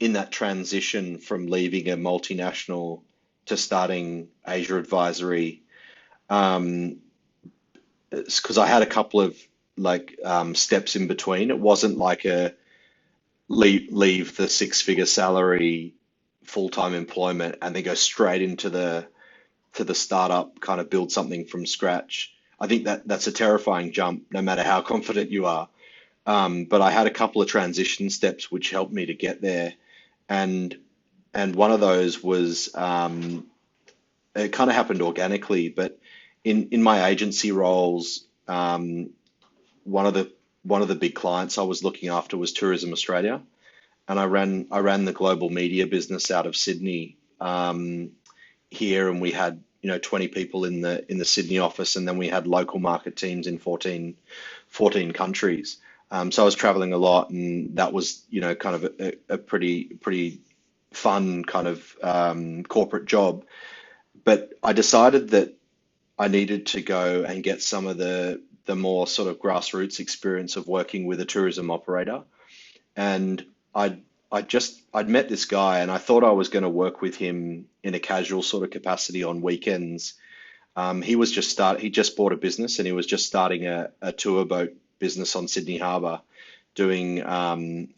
in that transition from leaving a multinational to starting Asia Advisory, um, because I had a couple of steps in between. It wasn't like a leave the six-figure salary full-time employment and then go straight into the startup, kind of build something from scratch. I think that's a terrifying jump, no matter how confident you are. But I had a couple of transition steps which helped me to get there, and one of those was it kind of happened organically, but in my agency roles, one of the one of the big clients I was looking after was Tourism Australia, and I ran the global media business out of Sydney here, and we had 20 people in the Sydney office, and then we had local market teams in 14 countries. So I was traveling a lot, and that was kind of a pretty fun kind of corporate job. But I decided that I needed to go and get some of the more sort of grassroots experience of working with a tourism operator. And I'd met this guy, and I thought I was going to work with him in a casual sort of capacity on weekends. He just bought a business, and he was just starting a tour boat business on Sydney Harbour, doing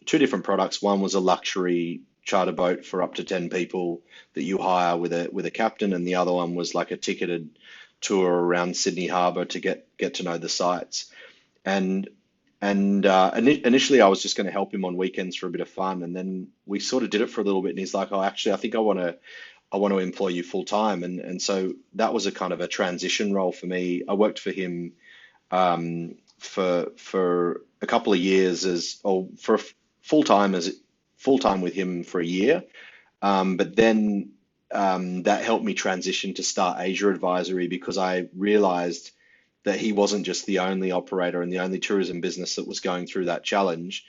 two different products. One was a luxury charter boat for up to 10 people that you hire with a captain, and the other one was like a ticketed tour around Sydney Harbour to get to know the sites. And initially, I was just going to help him on weekends for a bit of fun, and then we sort of did it for a little bit. And he's like, "Oh, actually, I think I want to employ you full time." And so that was a kind of a transition role for me. I worked for him for a couple of years full time as full time with him for a year. But then that helped me transition to start Asia Advisory, because I realized that he wasn't just the only operator and the only tourism business that was going through that challenge.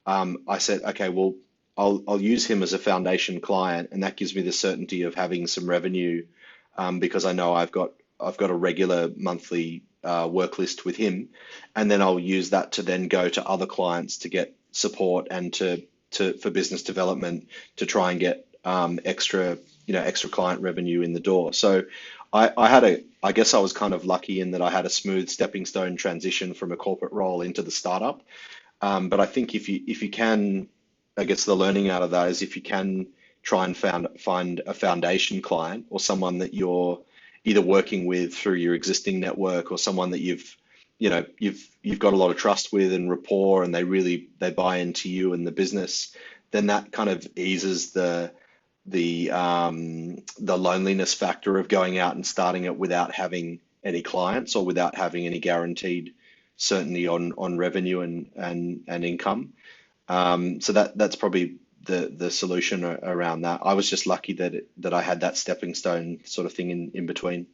I said, okay, well, I'll use him as a foundation client, and that gives me the certainty of having some revenue, because I know I've got a regular monthly work list with him, and then I'll use that to then go to other clients to get support and to for business development to try and get extra client revenue in the door. So I guess I was kind of lucky in that I had a smooth stepping stone transition from a corporate role into the startup. But I think if you can, I guess the learning out of that is, if you can try and find a foundation client, or someone that you're either working with through your existing network, or someone that you've got a lot of trust with and rapport, and they buy into you and the business, then that kind of eases the loneliness factor of going out and starting it without having any clients, or without having any guaranteed certainty on revenue and income. So that's probably the solution around that. I was just lucky that I had that stepping stone sort of thing in between.